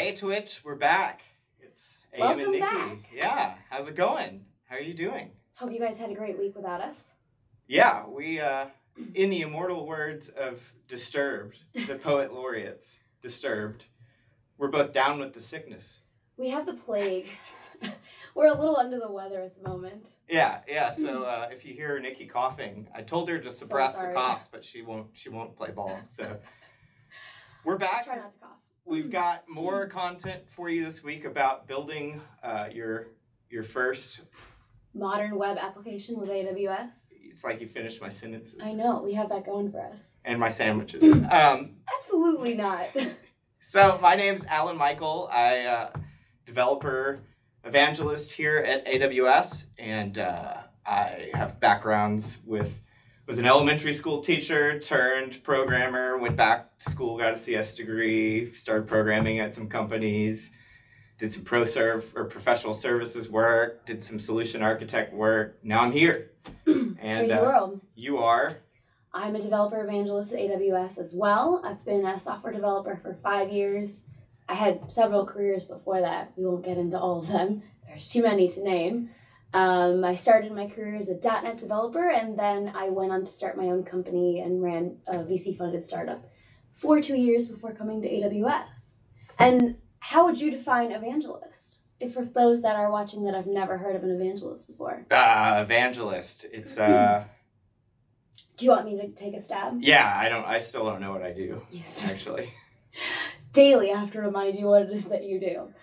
Hey Twitch, we're back. It's AM and Nicki. Back. Yeah, how's it going? How are you doing? Hope you guys had a great week without us. Yeah, we, in the immortal words of Disturbed, the poet laureates, Disturbed, we're both down with the sickness. We have the plague. We're a little under the weather at the moment. Yeah, so if you hear Nicki coughing, I told her to suppress the coughs, but she won't play ball, so. We're back. Try not to cough. We've got more content for you this week about building your first modern web application with AWS. It's like you finished my sentences. I know, we have that going for us. And my sandwiches. Absolutely not. So my name's Alan Michael. I developer evangelist here at AWS, and I have backgrounds was an elementary school teacher turned programmer, went back to school, got a CS degree, started programming at some companies, did some professional services work, did some solution architect work. Now I'm here. And Crazy world. You are? I'm a developer evangelist at AWS as well. I've been a software developer for 5 years. I had several careers before that. We won't get into all of them. There's too many to name. I started my career as a .NET developer, and then I went on to start my own company and ran a VC-funded startup for 2 years before coming to AWS. And how would you define evangelist? If for those that are watching that have never heard of an evangelist before. Evangelist. It's Do you want me to take a stab? Yeah, I still don't know what I do, actually. Daily, I have to remind you what it is that you do.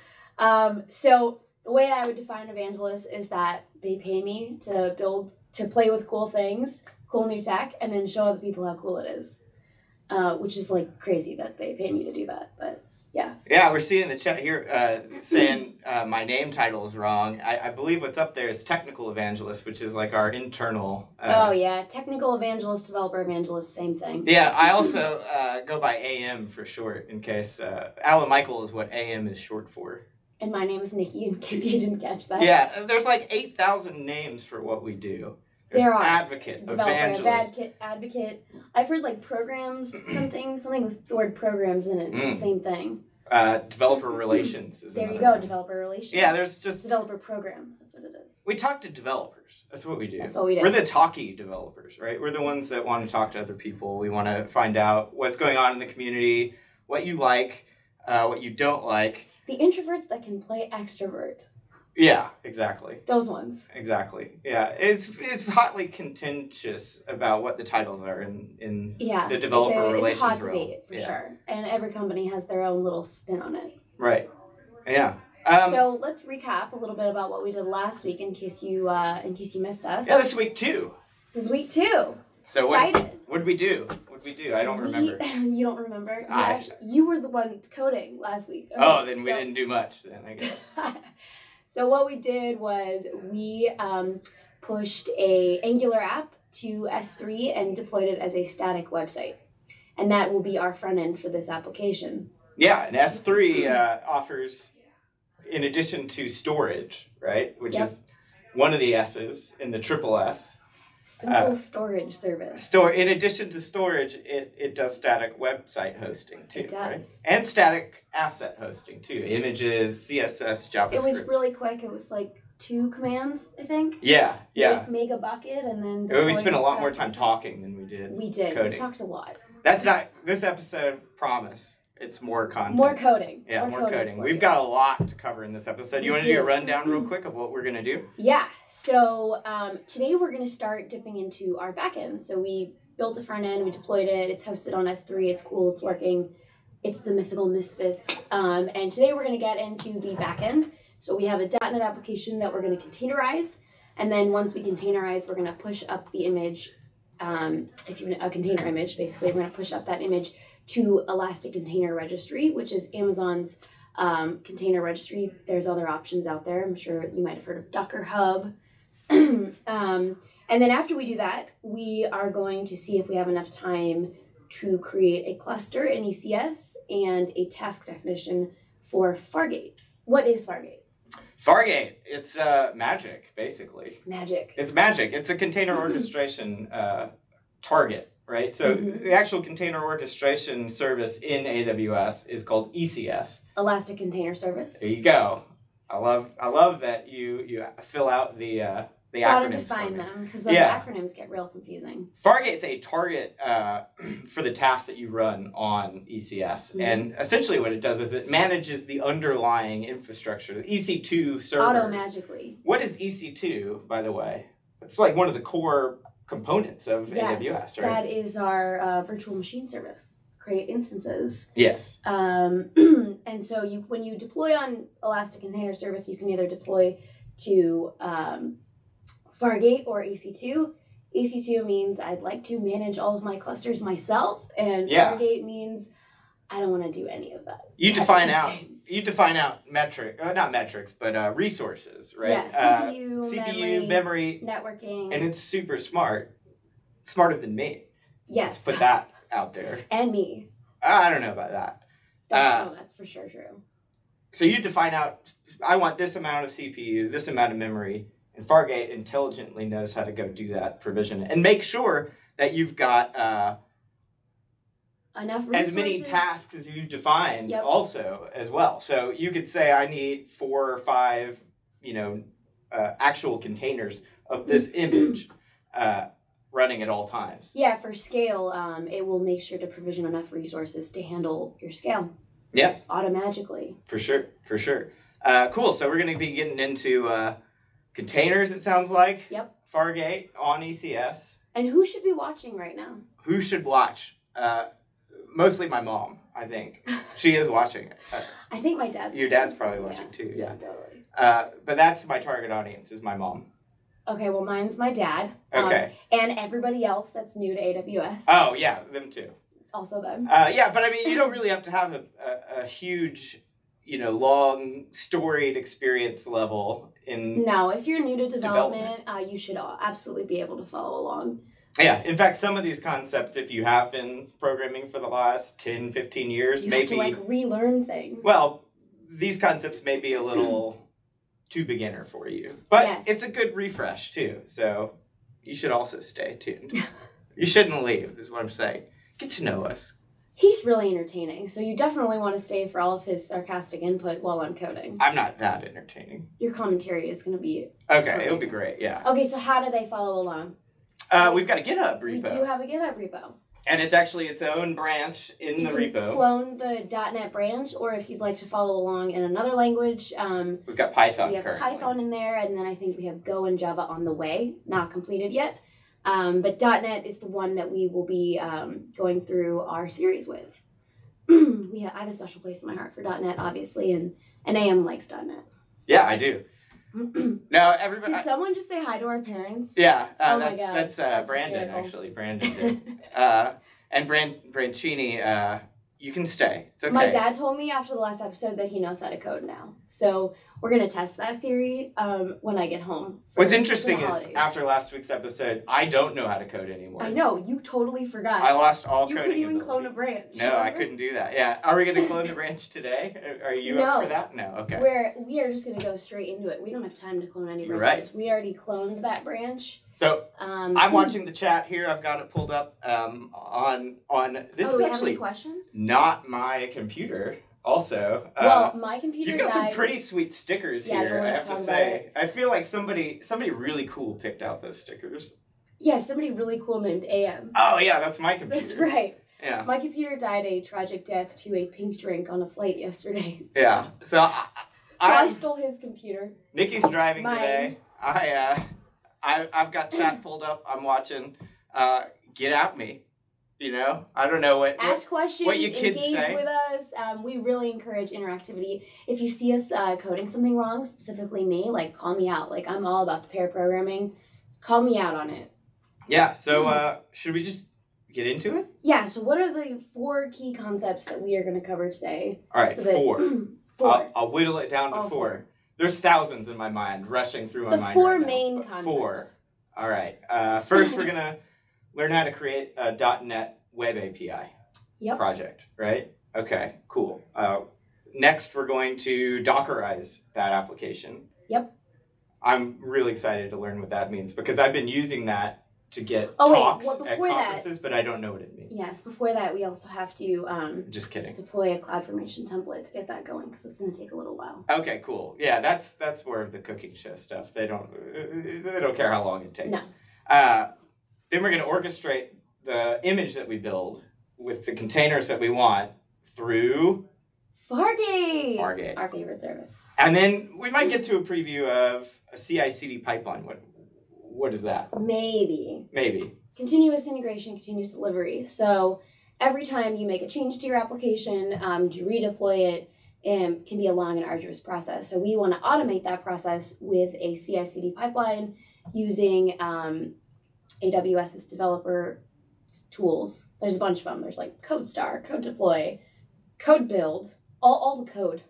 So the way I would define evangelist is that they pay me to play with cool things, cool new tech, and then show other people how cool it is. Which is like crazy that they pay me to do that, but yeah. Yeah, we're seeing the chat here saying my name title is wrong. I believe what's up there is technical evangelist, which is like our internal. Oh yeah, technical evangelist, developer evangelist, same thing. Yeah, I also go by AM for short, in case Alan Michael is what AM is short for. And my name is Nicki, in case you didn't catch that. Yeah, there's like 8,000 names for what we do. There are. Advocate, developer, evangelist. Advocate. I've heard like programs, something with the word programs in it. It's the same thing. Developer relations. There you go, developer relations. Yeah, there's just... developer programs, that's what it is. We talk to developers. That's what we do. That's what we do. We're the talky developers, right? We're the ones that want to talk to other people. We want to find out what's going on in the community, what you like, what you don't like. The introverts that can play extrovert. Yeah, exactly. Those ones. Exactly. Yeah, it's hotly contentious about what the titles are in the developer relations it's a hot realm. debate for sure, and every company has their own little spin on it. Right. Yeah. So let's recap a little bit about what we did last week, in case you missed us. Yeah, this is week 2. This is week 2. So excited. What did we do? I don't remember. You don't remember? You were the one coding last week. Okay, then we didn't do much then, I guess. So what we did was we pushed a Angular app to S3 and deployed it as a static website. And that will be our front end for this application. Yeah, and S3 offers, in addition to storage, right, which is one of the S's in the triple S. Simple storage service. In addition to storage, it does static website hosting too. It does. Right? And static asset hosting too. Images, CSS, JavaScript. It was really quick. It was like 2 commands, I think. Yeah. Make a bucket and then... We spent a lot more time talking than we did We did. coding. We talked a lot. That's not... This episode, promise, it's more content. More coding. Yeah, more coding. We've got a lot to cover in this episode. You want to do a rundown real quick of what we're going to do? Yeah. So today we're going to start dipping into our backend. So we built a front end, we deployed it, it's hosted on S3, it's cool, it's working. It's the mythical misfits. And today we're going to get into the backend. So we have a .NET application that we're going to containerize. And then once we containerize, we're going to push up the image. A container image, basically, we're going to push up that image to Elastic Container Registry, which is Amazon's container registry. There's other options out there. I'm sure you might have heard of Docker Hub. And then after we do that, we are going to see if we have enough time to create a cluster in ECS and a task definition for Fargate. What is Fargate? Fargate, it's magic, basically. Magic. It's magic. It's a container orchestration target, right? So the actual container orchestration service in AWS is called ECS. Elastic Container Service. There you go. I love that you fill out the acronyms. Gotta define them because those acronyms get real confusing. Fargate's a target for the tasks that you run on ECS, and essentially what it does is it manages the underlying infrastructure, the EC2 servers. Auto-magically. What is EC2, by the way? It's like one of the core components of AWS, right? That is our virtual machine service. Create instances. Yes. And so when you deploy on Elastic Container Service, you can either deploy to Fargate or EC2. EC2 means I'd like to manage all of my clusters myself, and Fargate means I don't want to do any of that. You define out not metrics, but resources, right? Yeah, CPU, memory, networking, and it's super smart, smarter than me. Yes. Let's put that out there. And me. I don't know about that. That's for sure true. So you define out, I want this amount of CPU, this amount of memory, and Fargate intelligently knows how to go do that provision and make sure that you've got enough resources. As many tasks as you defined also as well. So you could say I need 4 or 5, actual containers of this image running at all times. Yeah, for scale, it will make sure to provision enough resources to handle your scale. Yeah. Automagically. For sure. Cool. So we're going to be getting into containers, it sounds like. Yep. Fargate on ECS. And who should be watching right now? Who should watch? Mostly my mom, I think. She is watching it. I think my dad's Your dad's probably watching too, yeah. Totally. But that's my target audience, is my mom. Okay, well, mine's my dad. Okay. And everybody else that's new to AWS. Oh, yeah, them too. Also them. Yeah, but I mean, you don't really have to have a huge, long, storied experience level in... No, if you're new to development. You should absolutely be able to follow along. Yeah, in fact, some of these concepts, if you have been programming for the last 10, 15 years, you maybe... You have to, relearn things. Well, these concepts may be a little too beginner for you. But it's a good refresh, too. So you should also stay tuned. You shouldn't leave, is what I'm saying. Get to know us. He's really entertaining, so you definitely want to stay for all of his sarcastic input while I'm coding. I'm not that entertaining. Your commentary is going to be... Okay, it'll be great, yeah. Okay, so how do they follow along? We've got a GitHub repo. We do have a GitHub repo. And it's actually its own branch in the repo. You can clone the .NET branch, or if you'd like to follow along in another language. We've got Python currently. We have Python in there, and then I think we have Go and Java on the way, not completed yet. But .NET is the one that we will be going through our series with. I have a special place in my heart for .NET, obviously, and AM likes .NET. Yeah, I do. No, everybody. Did someone just say hi to our parents? Yeah, oh that's Brandon hysterical. actually. Brandon did. And Brancini, you can stay. It's okay. My dad told me after the last episode that he knows how to code now. So we're gonna test that theory when I get home. What's interesting is after last week's episode, I don't know how to code anymore. I know, you totally forgot. I lost all coding. You couldn't even clone a branch. No, remember? I couldn't do that. Yeah, are we gonna clone the branch today? Are you up for that? No. Okay. We are just gonna go straight into it. We don't have time to clone any branches. Right. We already cloned that branch. So I'm watching the chat here. I've got it pulled up on this is actually questions? Not my computer. Also, well, my computer. You've got some pretty sweet stickers here. I have to say, I feel like somebody really cool picked out those stickers. Yeah, somebody really cool named AM. Oh yeah, that's my computer. That's right. Yeah. My computer died a tragic death to a pink drink on a flight yesterday. So. Yeah. So I stole his computer. Nicki's driving today. I've got chat pulled up. I'm watching. Get at me. I don't know ask questions, what you kids engage say. with us. We really encourage interactivity. If you see us coding something wrong, specifically me, call me out. I'm all about the pair programming. Call me out on it. Yeah. So should we just get into it? Yeah. So what are the 4 key concepts that we are going to cover today? All right, so 4. I'll whittle it down to 4. There's thousands in my mind rushing through my mind. The 4 right main now, concepts. 4. All right. First, we're gonna learn how to create a .NET Web API project, right? Okay, cool. Next, we're going to Dockerize that application. Yep. I'm really excited to learn what that means because I've been using that to get Oh, wait, talks well, at before that- conferences, but I don't know what it means. Yes, before that, we also have to Just kidding. deploy a CloudFormation template to get that going because it's going to take a little while. Okay, cool. Yeah, that's more of the cooking show stuff. They don't care how long it takes. No. Then we're going to orchestrate the image that we build with the containers that we want through Fargate, our favorite service. And then we might get to a preview of a CI/CD pipeline. What is that? Maybe. Continuous integration, continuous delivery. So every time you make a change to your application, to redeploy it, can be a long and arduous process. So we want to automate that process with a CI/CD pipeline using AWS's developer tools. There's a bunch of them. There's like CodeStar, Code Deploy, Code Build, all the code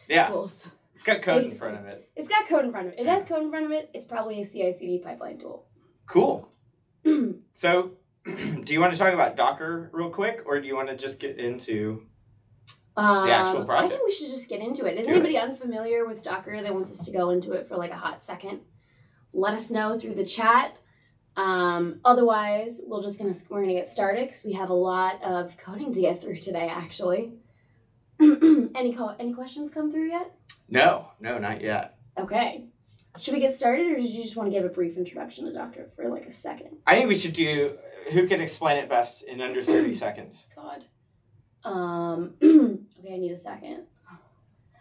tools. It's got code in front of it. It's got code in front of it. It has code in front of it. It's probably a CI/CD pipeline tool. Cool. So, do you want to talk about Docker real quick, or do you want to just get into the actual project? I think we should just get into it. Is anybody unfamiliar with Docker that wants us to go into it for like a hot second? Let us know through the chat. Otherwise, we're gonna get started because we have a lot of coding to get through today. Actually, any questions come through yet? No, not yet. Okay. Should we get started, or did you just want to give a brief introduction to Docker for like a second? I think we should do who can explain it best in under 30 seconds. God. Okay, I need a second.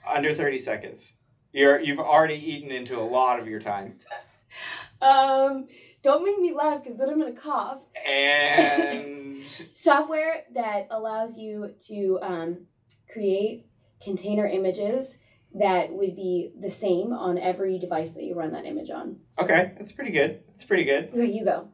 Under 30 seconds. You've already eaten into a lot of your time. Don't make me laugh because then I'm gonna cough. And software that allows you to create container images that would be the same on every device that you run that image on. Okay, that's pretty good. Okay, you go.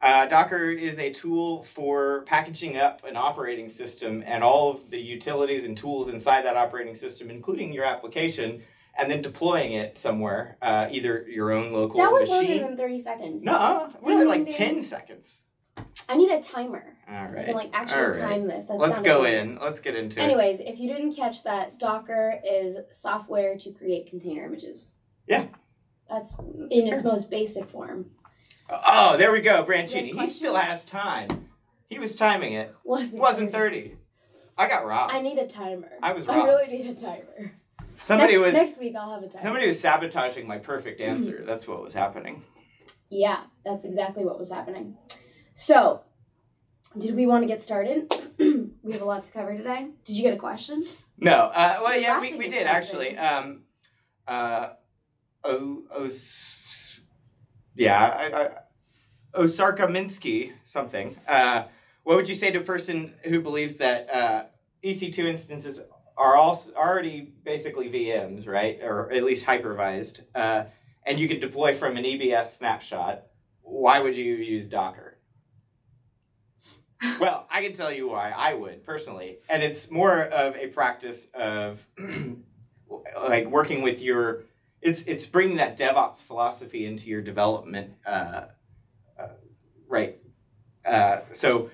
Docker is a tool for packaging up an operating system and all of the utilities and tools inside that operating system, including your application, and then deploying it somewhere, either your own local machine. That was longer than 30 seconds. No, we're at like 10 seconds. I need a timer. All right. I can actually time this. Let's go in. Let's get into it. Anyways, if you didn't catch that, Docker is software to create container images. Yeah. That's in its most basic form. Oh, there we go, Branchini. He still has time. He was timing it. Wasn't 30. I got robbed. I need a timer. I was robbed. I really need a timer. Next week I'll have a timer. Somebody was sabotaging my perfect answer. That's what was happening. Yeah, that's exactly what was happening. So, did we want to get started? We have a lot to cover today. Did you get a question? No. Well, yeah, we did actually. Osarka Minsky something. What would you say to a person who believes that EC2 instances are already basically VMs, right? Or at least hypervised, and you could deploy from an EBS snapshot? Why would you use Docker? Well, I can tell you why I would, personally. And it's more of a practice of like working with your... It's bringing that DevOps philosophy into your development, right? So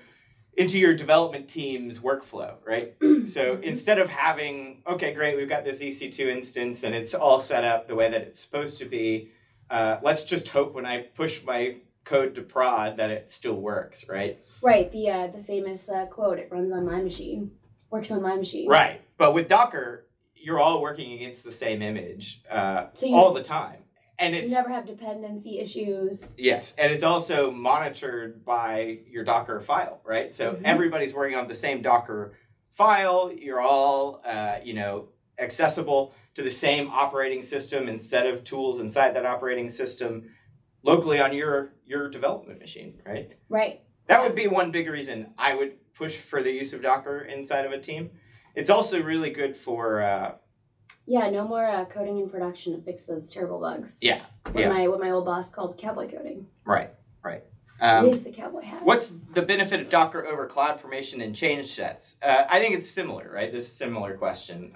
into your development team's workflow, right? So instead of having, okay, great, we've got this EC2 instance and it's all set up the way that it's supposed to be, let's just hope when I push my code to prod that it still works, right? Right, the famous quote, it runs on my machine, works on my machine. Right, but with Docker, you're all working against the same image all the time. And you never have dependency issues. Yes, and it's also monitored by your Docker file, right? So everybody's working on the same Docker file. You're all, accessible to the same operating system and set of tools inside that operating system locally on your development machine, right? Right. That would be one big reason I would push for the use of Docker inside of a team. It's also really good for... no more coding in production to fix those terrible bugs. Yeah. What my old boss called cowboy coding. Right. With the cowboy hat. What's the benefit of Docker over CloudFormation and change sets? I think it's similar, right? This is a similar question.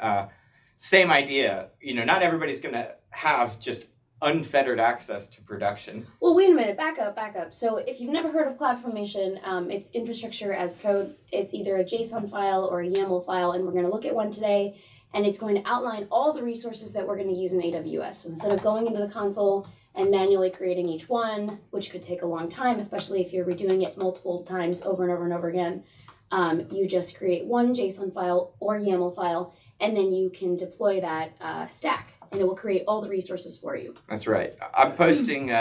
Same idea. Not everybody's going to have just unfettered access to production. Well, wait a minute. Back up. So if you've never heard of CloudFormation, it's infrastructure as code. It's either a JSON file or a YAML file, and we're going to look at one today. And it's going to outline all the resources that we're going to use in AWS. So instead of going into the console and manually creating each one, which could take a long time, especially if you're redoing it multiple times over and over and over again. You just create one JSON file or YAML file, and then you can deploy that stack, and it will create all the resources for you. That's right. I'm posting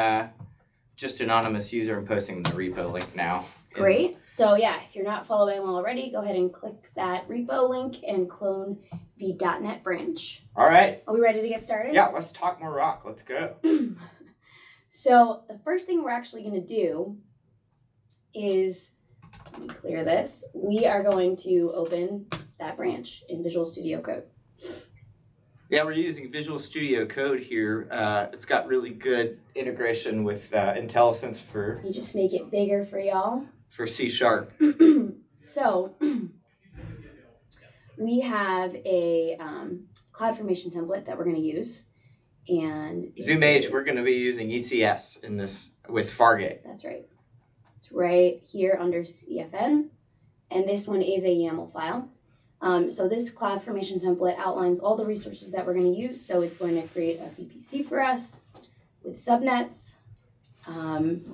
just anonymous user. I'm posting the repo link now. Great. So yeah, if you're not following along already, go ahead and click that repo link and clone the .NET branch. All right. Are we ready to get started? Yeah, let's talk more rock. Let's go. So the first thing we're actually going to do is, let me clear this. We are going to open that branch in Visual Studio Code. Yeah, we're using Visual Studio Code here. It's got really good integration with IntelliSense for... You just make it bigger for y'all. For C#. So we have a CloudFormation template that we're going to use. And ZoomAge, we're going to be using ECS in this with Fargate. That's right. It's right here under CFN. And this one is a YAML file. So this CloudFormation template outlines all the resources that we're going to use. So it's going to create a VPC for us with subnets. And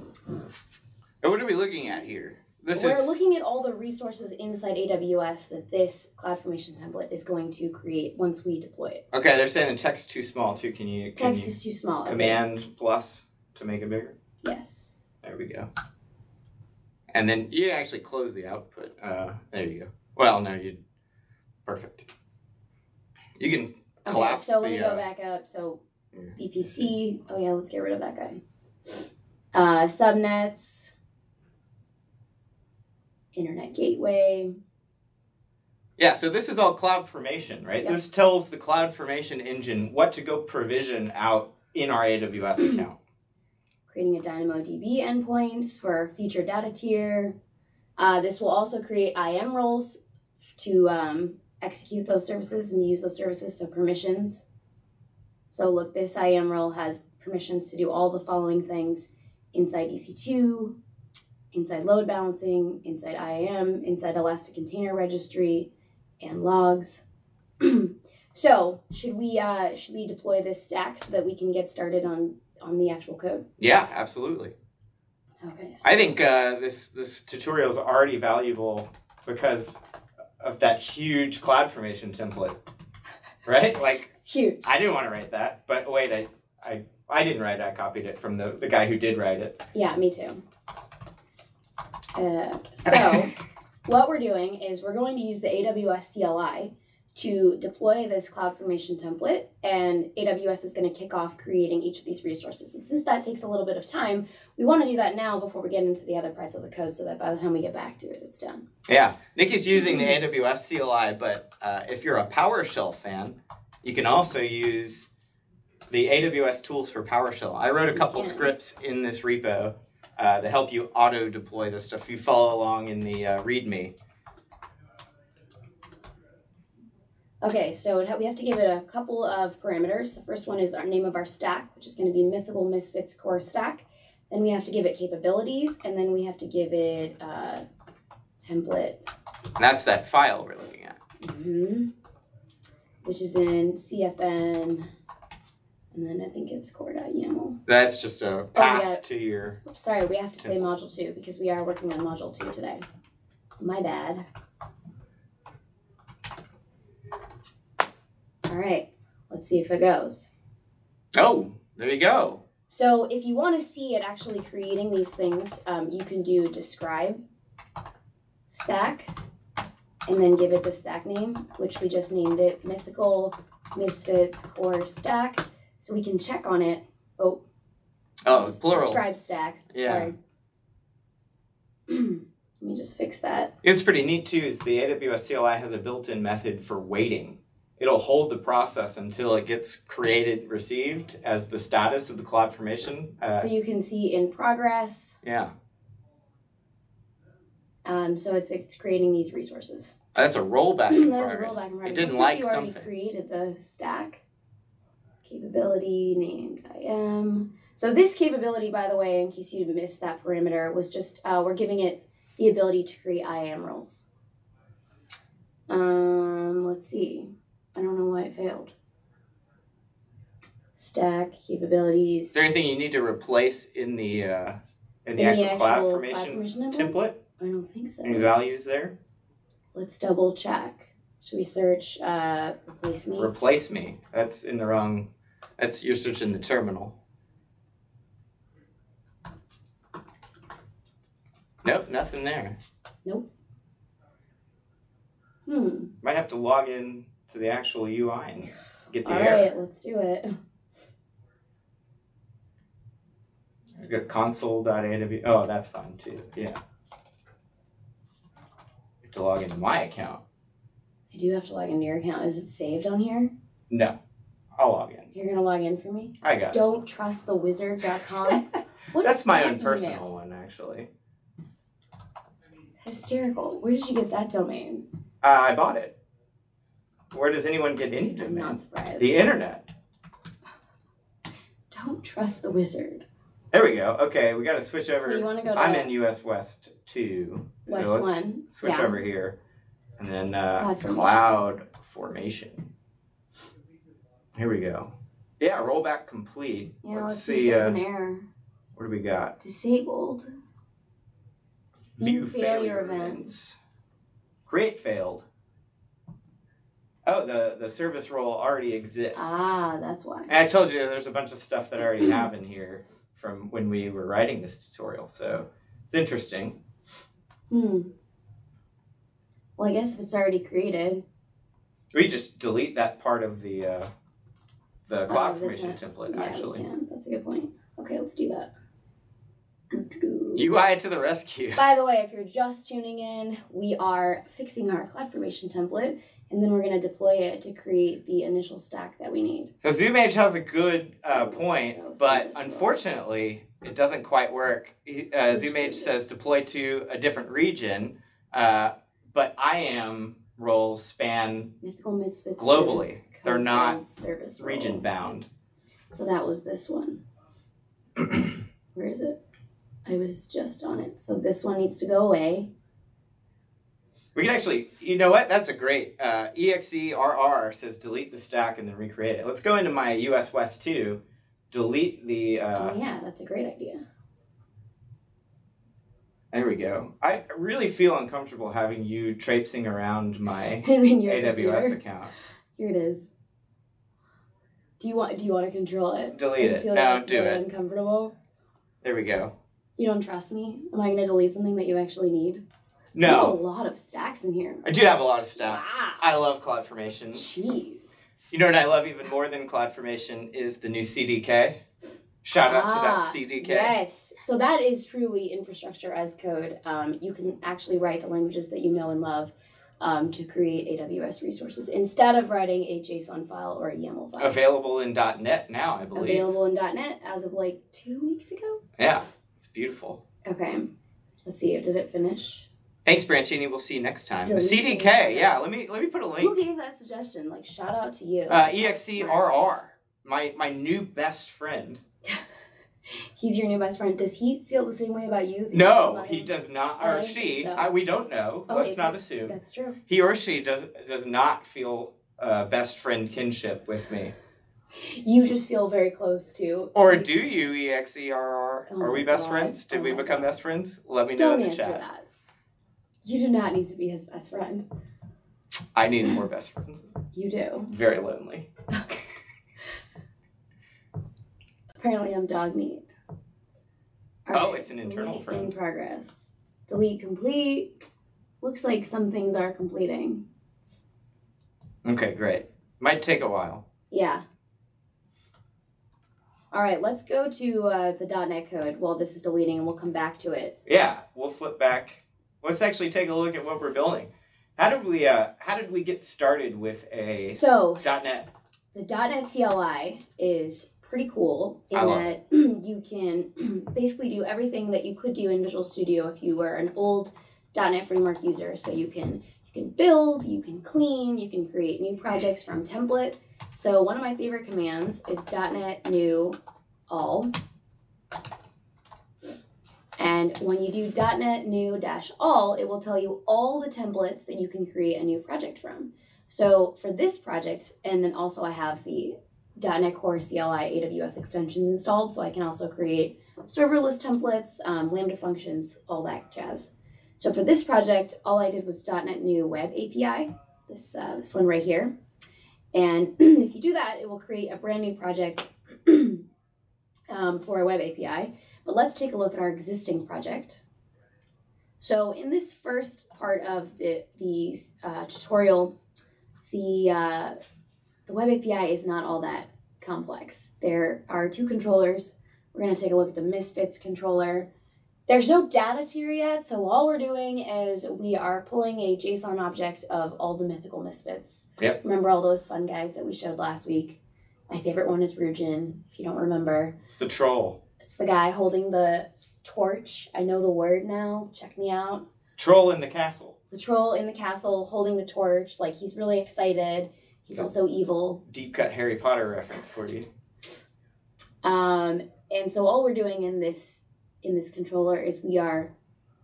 what are we looking at here? We're looking at all the resources inside AWS that this CloudFormation template is going to create once we deploy it. Okay, they're saying the text is too small too. Text is too small. Command plus to make it bigger? Yes. There we go. And then you actually close the output. There you go. Well, no, you... Perfect. You can collapse so let me go back up. So VPC. Oh yeah, let's get rid of that guy. Subnets. Internet gateway. Yeah, so this is all CloudFormation, right? Yep. This tells the CloudFormation engine what to go provision out in our AWS account. Creating a DynamoDB endpoint for our feature data tier. This will also create IAM roles to execute those services and use those services, so permissions. So look, this IAM role has permissions to do all the following things inside EC2, inside load balancing, inside IAM, inside Elastic Container Registry, and logs. So should we deploy this stack so that we can get started on the actual code? Yeah, absolutely. Okay. So I think this tutorial is already valuable because of that huge CloudFormation template, right? Like, it's huge. I didn't want to write that, but wait, I didn't write it. I copied it from the guy who did write it. Yeah, me too. So what we're doing is we're going to use the AWS CLI to deploy this CloudFormation template, and AWS is going to kick off creating each of these resources. And since that takes a little bit of time, we want to do that now before we get into the other parts of the code so that by the time we get back to it, it's done. Yeah, Nickis using the AWS CLI, but if you're a PowerShell fan, you can also use the AWS tools for PowerShell. I wrote a couple scripts in this repo to help you auto-deploy this stuff. You follow along in the README. Okay, so we have to give it a couple of parameters. The first one is our name of our stack, which is going to be Mythical Misfits Core Stack. Then we have to give it capabilities, and then we have to give it template. And that's that file we're looking at. Which is in CFN, and then I think it's core.yaml. That's just a path to your... Oops, sorry, we have to say module 2 because we are working on module 2 today. My bad. All right, let's see if it goes. Oh, there you go. So if you want to see it actually creating these things, you can do describe stack and then give it the stack name, which we just named it Mythical Misfits Core Stack. So we can check on it. Oh, it's plural. Describe stacks. Yeah. Sorry. Let me just fix that. It's pretty neat too, is the AWS CLI has a built-in method for waiting. It'll hold the process until it gets created, received as the status of the CloudFormation. So you can see in progress. Yeah. So it's creating these resources. That's a rollback in That progress. is a rollback in progress. It didn't Looks like you something. already created the stack. Capability named IAM. So this capability, by the way, in case you missed that parameter, was just we're giving it the ability to create IAM roles. Let's see. I don't know why it failed. Stack capabilities. Is there anything you need to replace in the actual CloudFormation template? I don't think so. Any values there? Let's double check. Should we search replace me? Replace me. That's in the wrong. You're searching the terminal. Nope, nothing there. Nope. Might have to log in to the actual UI and get the error. error. All right, let's do it. I've got console.aw. Oh, that's fun too. Yeah. You have to log into my account. I do have to log into your account. Is it saved on here? No. I'll log in. You're going to log in for me? I got it. Don'ttrustthewizard.com. That's my own personal one, actually. Hysterical. Where did you get that domain? I bought it. Where does anyone get any domain? I'm not surprised. The internet. Don't trust the wizard. There we go. Okay, we got to switch over. So you want to go to... I'm in US West 2. West so let's 1. switch over here. And then CloudFormation. CloudFormation. Here we go. Yeah, rollback complete. Yeah, let's see if there's an error. What do we got? Disabled. View failure events. Create failed. Oh, the service role already exists. Ah, that's why. And I told you there's a bunch of stuff that I already have in here from when we were writing this tutorial, so it's interesting. Well, I guess if it's already created. We just delete that part of the CloudFormation template, yeah, actually. We can. That's a good point. Okay, let's do that. UI to the rescue. By the way, if you're just tuning in, we are fixing our CloudFormation template, and then we're going to deploy it to create the initial stack that we need. So ZoomH has a good point, but unfortunately, it doesn't quite work. ZoomH says deploy to a different region, but IAM roles span Mythical Misfits globally. They're not service region bound. So that was this one. Where is it? I was just on it. So this one needs to go away. We can actually, you know what? That's a great. EXERR says delete the stack and then recreate it. Let's go into my US West 2, delete the... oh yeah, that's a great idea. There we go. I really feel uncomfortable having you traipsing around my AWS account. Here it is. Do you want to control it? Delete it. No, do it. Uncomfortable? There we go. You don't trust me? Am I going to delete something that you actually need? No. You have a lot of stacks in here. I do have a lot of stacks. Wow. I love CloudFormation. Jeez. You know what I love even more than CloudFormation is the new CDK. Shout out to that CDK. Yes. So that is truly infrastructure as code. You can actually write the languages that you know and love to create AWS resources instead of writing a JSON file or a YAML file. Available in .NET now, I believe. Available in .NET as of like 2 weeks ago. Yeah, it's beautiful. Okay. Let's see. Did it finish? Thanks, Branchini. We'll see you next time. The Delete CDK, yeah. Let me put a link. Who gave that suggestion? Like, shout out to you. EXERR, my new best friend. He's your new best friend. Does he feel the same way about you? No, he does not. Or she. So. We don't know. Oh, Let's not assume. That's true. He or she does not feel best friend kinship with me. You just feel very close to. Or do you, EXERR? Oh Are we best friends? Did we become best friends? Let me know Don't in the chat. answer that. You do not need to be his best friend. I need more best friends. You do. Very lonely. Apparently I'm dog meat. Oh, it's an internal friend. In progress. Delete complete. Looks like some things are completing. Okay, great. Might take a while. Yeah. All right, let's go to the .NET code while this is deleting, and we'll come back to it. Yeah, we'll flip back. Let's actually take a look at what we're building. How did we get started with a .NET? The .NET CLI is pretty cool in that you can basically do everything that you could do in Visual Studio if you were an old .NET Framework user. So you can build, you can clean, you can create new projects from template. So one of my favorite commands is .NET new all. And when you do .NET new -all, it will tell you all the templates that you can create a new project from. So for this project, and then also I have the .NET Core CLI AWS extensions installed, so I can also create serverless templates, Lambda functions, all that jazz. So for this project, all I did was .NET New Web API, this one right here. And if you do that, it will create a brand new project for a web API. But let's take a look at our existing project. So in this first part of the tutorial, the web API is not all that complex. There are two controllers. We're going to take a look at the misfits controller. There's no data tier yet, so all we're doing is we are pulling a JSON object of all the mythical misfits. Yep. Remember all those fun guys that we showed last week? My favorite one is Rugin, if you don't remember. It's the troll. It's the guy holding the torch. I know the word now. Check me out. Troll in the castle. The troll in the castle holding the torch. Like, he's really excited. He's also evil. Deep cut Harry Potter reference for you. And so all we're doing in this controller is we are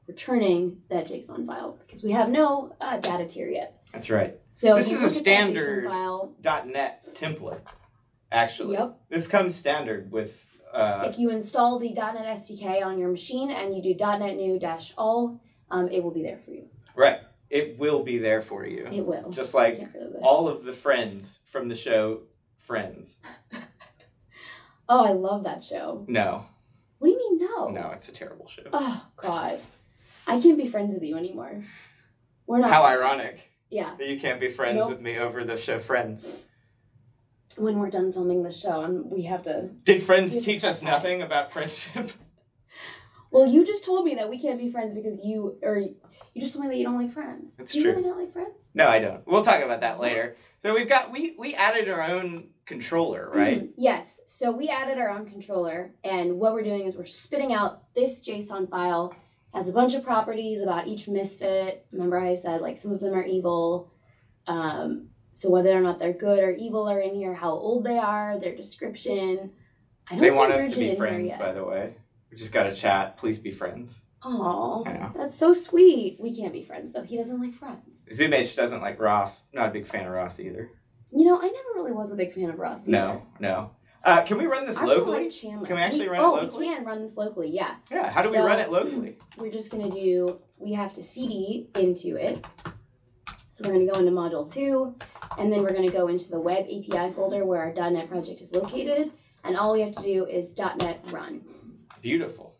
returning that JSON file because we have no data tier yet. That's right. So this is a standard file, .NET template, actually. Yep. This comes standard with... if you install the .NET SDK on your machine and you do .NET New -all, it will be there for you. Right. It will be there for you. It will. Just like all of the friends from the show Friends. Oh, I love that show. No. What do you mean no? No, it's a terrible show. Oh, God. I can't be friends with you anymore. We're not. How ironic. Yeah. That you can't be friends with me over the show Friends. When we're done filming the show, we have to... Did Friends teach us nothing about friendship? Well, you just told me that we can't be friends because you just told me that you don't like Friends. That's true. Do you really not like Friends? No, I don't. We'll talk about that later. So we added our own controller, right? Yes. So we added our own controller, and what we're doing is we're spitting out this JSON file. It has a bunch of properties about each misfit. Remember I said, like, some of them are evil. So whether or not they're good or evil are in here, how old they are, their description. They want us to be friends, by the way. We just got to chat. Please be friends. Oh, that's so sweet. We can't be friends, though. He doesn't like Friends. ZoomH doesn't like Ross. Not a big fan of Ross either. You know, I never really was a big fan of Ross either. No. Can we run this locally? Can we actually run it locally? We can run this locally, yeah. Yeah, how do we run it locally? We're just going to we have to CD into it. So we're going to go into Module 2, and then we're going to go into the Web API folder where our .NET project is located, and all we have to do is .NET run. Beautiful.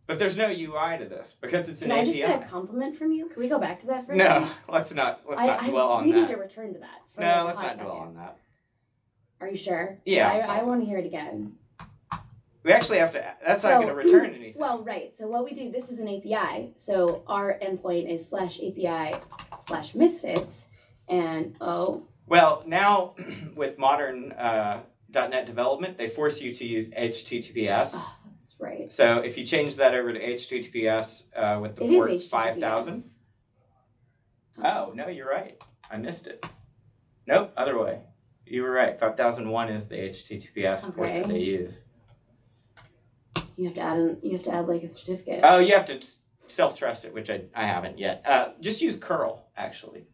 But there's no UI to this because it's an API. Did I just get a compliment from you? Can we go back to that for a second? second? No, let's not dwell on that. We need to return to that. No, let's not dwell on that. Are you sure? Yeah. I want to hear it again. We actually have to, that's not going to return anything. Well, right. So what we do, this is an API. So our endpoint is /API/misfits. And Well, now with modern .NET development, they force you to use HTTPS. Oh, that's right. So if you change that over to HTTPS with the port 5000. Oh, no, you're right. I missed it. Nope, other way. You were right. 5001 is the HTTPS port that they use. You have to add like a certificate. Oh, you have to self-trust it, which I haven't yet. Just use curl, actually.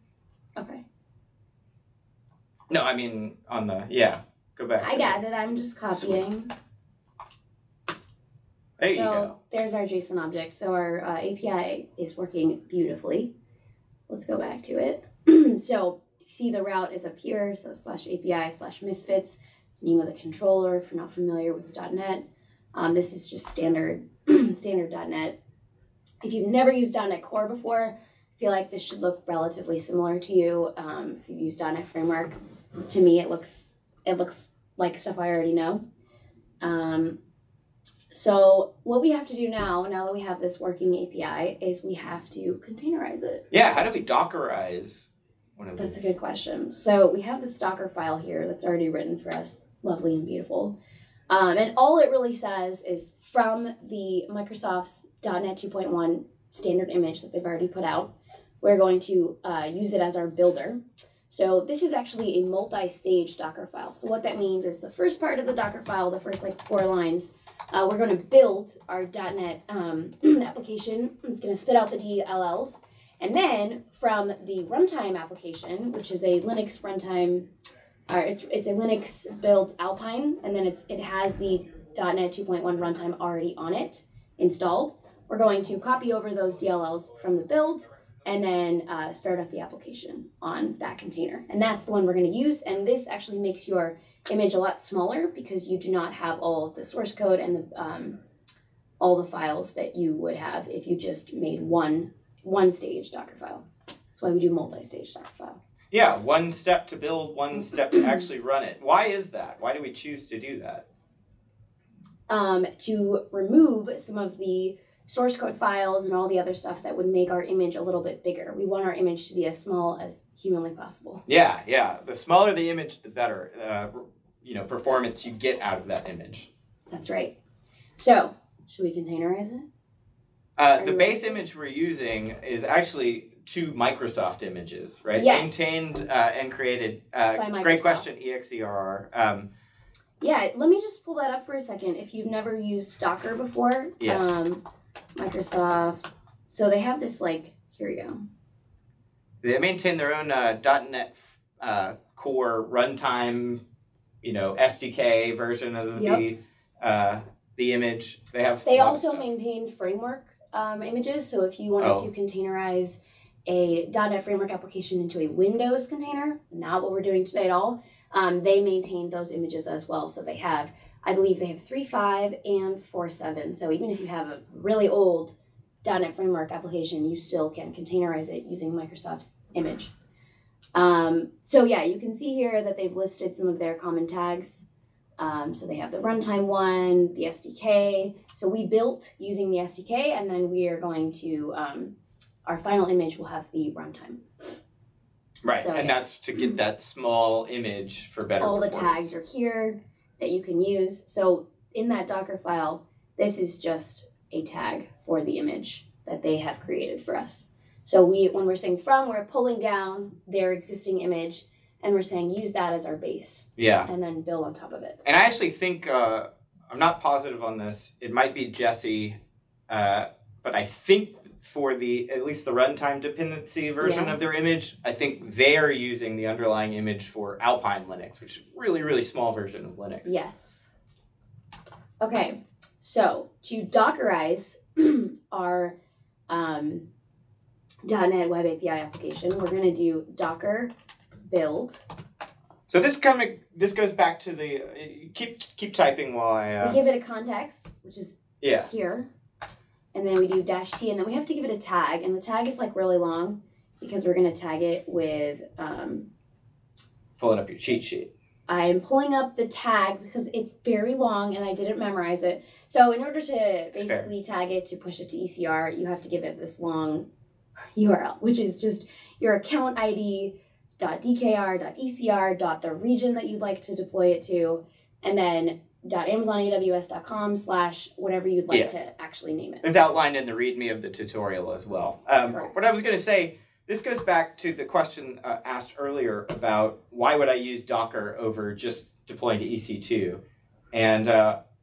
Okay. No, I mean on the go back. I got it. I'm just copying. There you go. There's our JSON object. So our API is working beautifully. Let's go back to it. So you see the route is up here. So /API/misfits, name of the controller if you're not familiar with .NET. This is just standard .NET. If you've never used .NET Core before, I feel like this should look relatively similar to you. If you've used .NET Framework, to me it looks like stuff I already know. So what we have to do now that we have this working API, is we have to containerize it. Yeah, how do we Dockerize one of these? That's a good question. So we have this Docker file here that's already written for us, lovely and beautiful. And all it really says is from the Microsoft's .NET 2.1 standard image that they've already put out, we're going to use it as our builder. So this is actually a multi-stage Docker file. So what that means is the first part of the Docker file, the first 4 lines, we're going to build our .NET application. It's going to spit out the DLLs. And then from the runtime application, which is a Linux runtime It's a Linux built Alpine, and then it has the .NET 2.1 runtime already on it installed. We're going to copy over those DLLs from the build and then start up the application on that container. And that's the one we're going to use. And this actually makes your image a lot smaller because you do not have all the source code and the all the files that you would have if you just made one stage Docker file. That's why we do multi-stage Docker file. Yeah, one step to build, one step to actually run it. Why is that? Why do we choose to do that? To remove some of the source code files and all the other stuff that would make our image a little bit bigger. We want our image to be as small as humanly possible. Yeah. The smaller the image, the better performance you get out of that image. That's right. So, should we containerize it? The base image we're using is actually 2 Microsoft images, right? Yes. Maintained and created. By Microsoft. Great question, EXERR. Yeah, let me just pull that up for a second. If you've never used Docker before, yes. Microsoft. So they have this here we go. They maintain their own .NET Core runtime, SDK version of the image. They also maintain framework images. So if you wanted to containerize a .NET framework application into a Windows container, not what we're doing today at all, they maintain those images as well. So I believe they have 3.5 and 4.7. So even if you have a really old .NET framework application, you still can containerize it using Microsoft's image. So yeah, you can see here that they've listed some of their common tags. So they have the runtime one, the SDK. So we built using the SDK, and then we are going to, our final image will have the runtime. Right, so, and that's to get that small image for better all performance. The tags are here that you can use. So in that Docker file, this is just a tag for the image that they have created for us. So when we're saying from, we're pulling down their existing image, and we're saying use that as our base. Yeah. And then build on top of it. And I actually think, I'm not positive on this, it might be Jesse, but I think for at least the runtime dependency version of their image, I think they are using the underlying image for Alpine Linux, which is a really, really small version of Linux. Yes. Okay, so to Dockerize our .NET Web API application, we're going to do Docker build. So this goes back to the keep typing while I we give it a context, which is here, and then we do -t, and then we have to give it a tag, and the tag is really long because we're going to tag it with pulling up your cheat sheet. I'm pulling up the tag because it's very long and I didn't memorize it. So in order to basically tag it to push it to ECR, you have to give it this long URL, which is just your account ID .dkr.ecr. The region that you'd like to deploy it to, and then .amazonaws.com / whatever you'd like to actually name it. It's outlined in the README of the tutorial as well. What I was going to say, this goes back to the question asked earlier about why would I use Docker over just deploying to EC2? And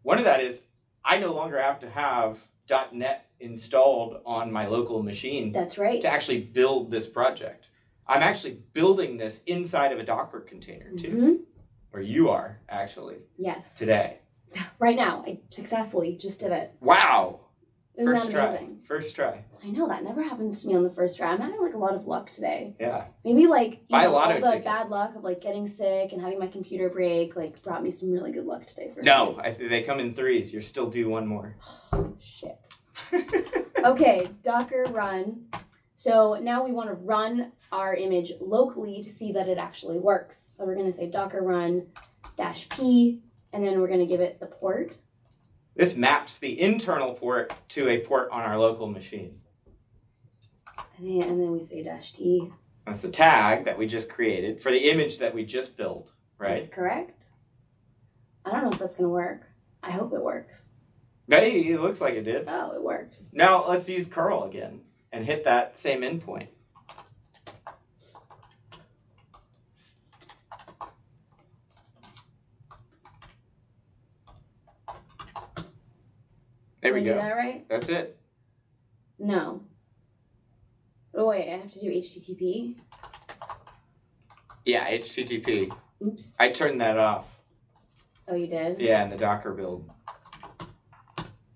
one of that is I no longer have to have .NET installed on my local machine. That's right. To actually build this project. I'm actually building this inside of a Docker container too, where you are actually. Yes. Today. Right now, I successfully just did it. Wow. Isn't that amazing? First try. I know, that never happens to me on the first try. I'm having a lot of luck today. Yeah. Maybe all the bad luck of getting sick and having my computer break brought me some really good luck today. They come in threes. You're still due one more. Shit. Okay, Docker run. So now we want to run our image locally to see that it actually works. So we're going to say Docker run -p, and then we're going to give it the port. This maps the internal port to a port on our local machine. And then we say -t. That's the tag that we just created for the image that we just built, right? That's correct. I don't know if that's going to work. I hope it works. Hey, it looks like it did. Oh, it works. Now let's use curl again and hit that same endpoint. There we go. Did I do that right? That's it. No. Oh wait, I have to do HTTP? Yeah, HTTP. Oops. I turned that off. Oh, you did? Yeah, in the Docker build.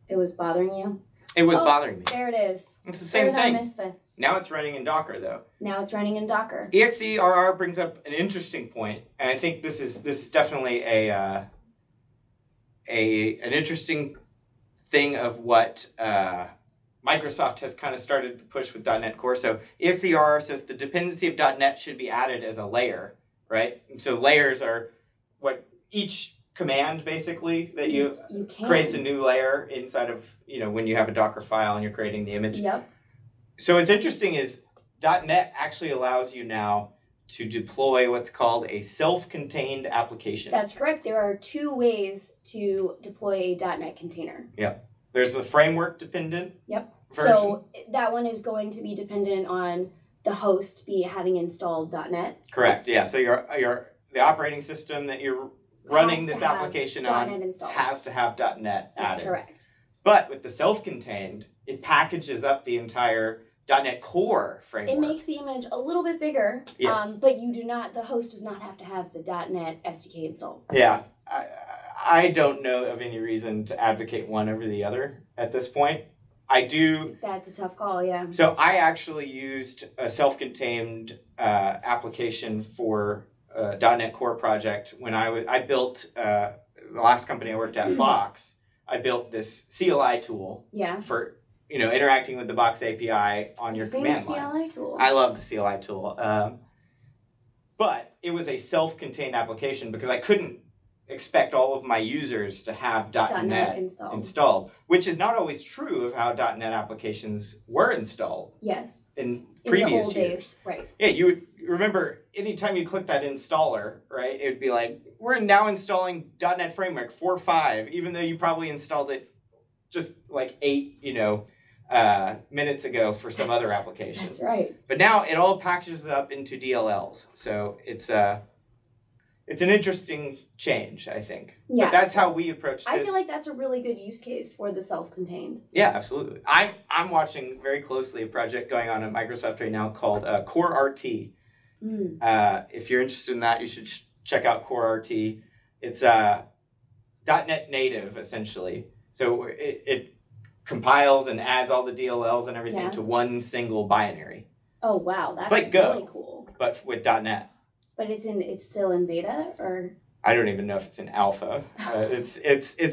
It was bothering you? It was bothering me. There it is. It's the same thing. Misfits. Now it's running in Docker, though. Now it's running in Docker. EXERR brings up an interesting point, and I think this is definitely an interesting thing of what Microsoft has kind of started to push with .NET Core. So EXERR says the dependency of .NET should be added as a layer, right? And so layers are what each command basically that you creates a new layer inside of, when you have a Docker file and you're creating the image. Yep. So what's interesting is .NET actually allows you now to deploy what's called a self-contained application. That's correct. There are 2 ways to deploy a .NET container. Yep. There's the framework dependent. Yep. version. So that one is going to be dependent on the host having installed .NET. Correct. Yeah. So the operating system that you're running this application on has to have .NET That's added. correct. But with the self-contained, it packages up the entire .NET Core framework. It makes the image a little bit bigger, Yes. but the host does not have to have the .NET SDK installed. Yeah. I don't know of any reason to advocate one over the other at this point. I do. That's a tough call, yeah. So I actually used a self-contained application for a .NET Core project when I built the last company I worked at, Box. I built this CLI tool for interacting with the Box API on your command line. CLI tool. I love the CLI tool, but it was a self-contained application because I couldn't expect all of my users to have .NET installed, which is not always true of how .NET applications were installed. Yes. In previous the old years. Days, right. Yeah, you would remember anytime you click that installer, right? It would be like, we're now installing .NET Framework 4.5, even though you probably installed it just like 8, minutes ago for some other application. That's right. But now it all packages up into DLLs, so it's an interesting change, I think. Yeah. But that's how we approach this. I feel like that's a really good use case for the self-contained. Yeah, absolutely. I'm watching very closely a project going on at Microsoft right now called Core RT. If you're interested in that, you should check out Core RT. It's .NET native, essentially. So it compiles and adds all the DLLs and everything to one single binary. Oh, wow. That's like Go, really cool. But with .NET. But it's still in beta, or? I don't even know if it's in alpha. It's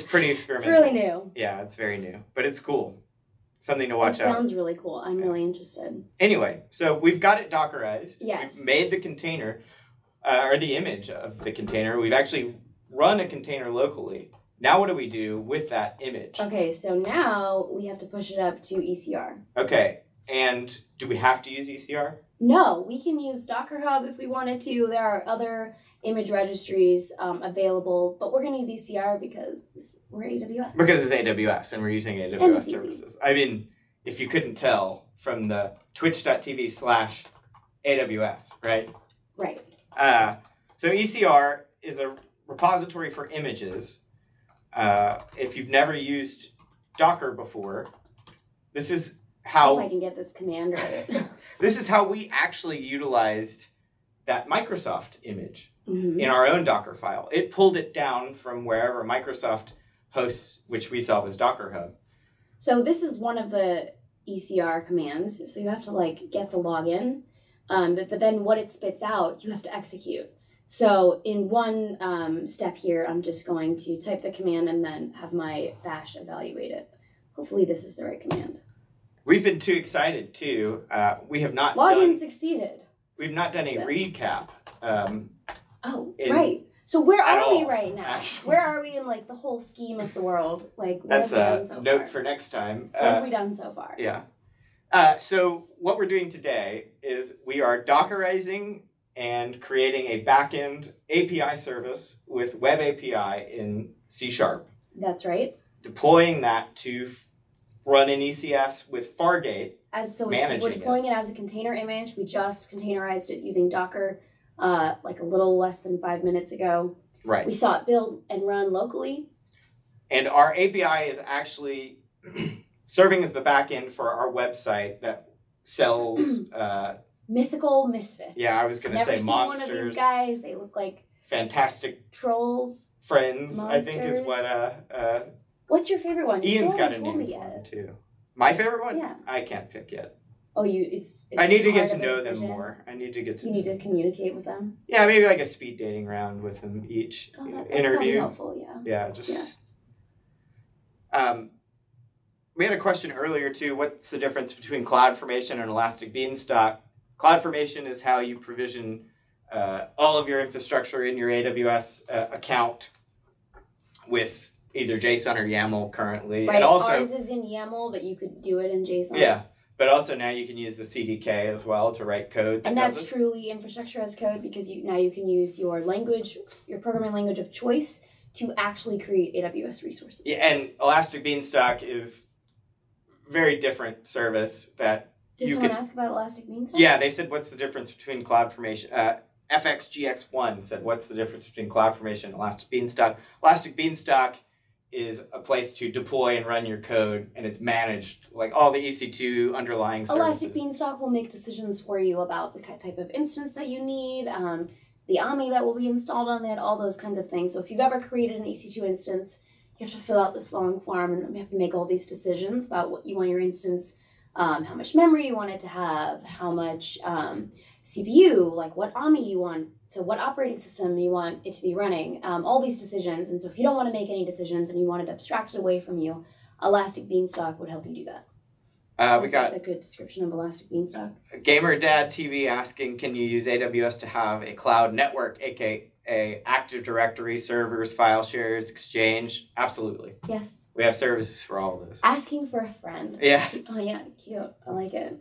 pretty experimental. It's really new. Yeah, it's very new, but it's cool. Something to watch out. It sounds really cool. I'm really interested. Anyway, so we've got it Dockerized. Yes. We've made the container, or the image of the container. We've actually run a container locally. Now what do we do with that image? Okay, so now we have to push it up to ECR. Okay, and do we have to use ECR? No, we can use Docker Hub if we wanted to. There are other image registries available, but we're going to use ECR because we're AWS. Because it's AWS, and we're using AWS services. I mean, if you couldn't tell from the twitch.tv/AWS, right? Right. So ECR is a repository for images. If you've never used Docker before, this is how... See if I can get this command right. This is how we actually utilized that Microsoft image in our own Docker file. It pulled it down from wherever Microsoft hosts, which we saw was Docker Hub. So this is one of the ECR commands. So you have to get the login, but then what it spits out, you have to execute. So in one step here, I'm just going to type the command and then have my bash evaluate it. Hopefully this is the right command. We've been too excited too. We have not Login succeeded. We've not done a recap. Right. So where are we right now? Actually. Where are we in the whole scheme of the world? What That's have we done so note far? for next time. What have we done so far? Yeah. So what we're doing today is we are Dockerizing and creating a backend API service with Web API in C#. That's right. Deploying that to run in ECS with Fargate. We're deploying it as a container image. We just containerized it using Docker a little less than 5 minutes ago. Right. We saw it build and run locally. And our API is actually serving as the backend for our website that sells... mythical misfits. Yeah, I was going to say monsters. Never seen one of these guys. They look like fantastic trolls, friends, monsters. I think is what What's your favorite one? Ian's got a name for them too. My favorite one? Yeah. I can't pick yet. Oh, it's I need to get to hard of a know them decision. more. I need to get to You need to communicate with them. Yeah, maybe like a speed dating round with them each. Oh, that's interview. probably helpful, yeah. Yeah, just we had a question earlier too. What's the difference between CloudFormation and Elastic Beanstalk? CloudFormation is how you provision all of your infrastructure in your AWS account with either JSON or YAML currently. Right, and also, ours is in YAML, but you could do it in JSON. Yeah, but also now you can use the CDK as well to write code. And that's truly infrastructure as code because now you can use your language, your programming language of choice to actually create AWS resources. Yeah, and Elastic Beanstalk is very different service that Did you someone can... ask about Elastic Beanstalk? Yeah, they said, what's the difference between CloudFormation? FXGX1 said, what's the difference between CloudFormation and Elastic Beanstalk? Elastic Beanstalk is a place to deploy and run your code, and it's managed, like all the EC2 underlying services. Elastic Beanstalk will make decisions for you about the type of instance that you need, the AMI that will be installed on it, all those kinds of things. So if you've ever created an EC2 instance, you have to fill out this long form and you have to make all these decisions about what you want your instance, how much memory you want it to have, how much CPU, like what AMI you want, so what operating system you want it to be running, all these decisions. And so if you don't want to make any decisions and you want it abstracted away from you, Elastic Beanstalk would help you do that. That's a good description of Elastic Beanstalk. Gamer Dad TV asking, can you use AWS to have a cloud network, aka Active Directory, servers, file shares, Exchange? Absolutely. Yes. We have services for all of those. Asking for a friend. Yeah. Oh yeah, cute. I like it.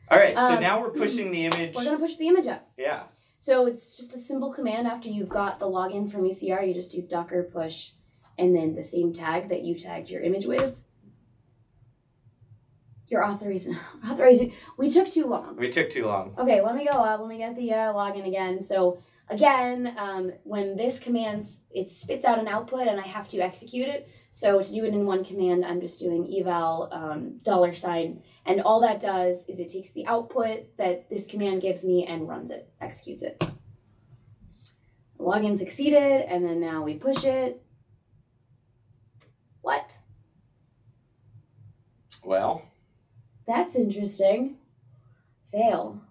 All right, so now we're pushing the image. We're going to push the image up. Yeah. So it's just a simple command after you've got the login from ECR. You just do docker push and then the same tag that you tagged your image with. You're authorizing. We took too long. We took too long. Okay, let me go up. Let me get the login again. So again, when this command, it spits out an output and I have to execute it. So to do it in one command, I'm just doing eval $, and all that does is it takes the output that this command gives me and runs it, executes it. The login succeeded, and then now we push it. What? Well, that's interesting. Fail.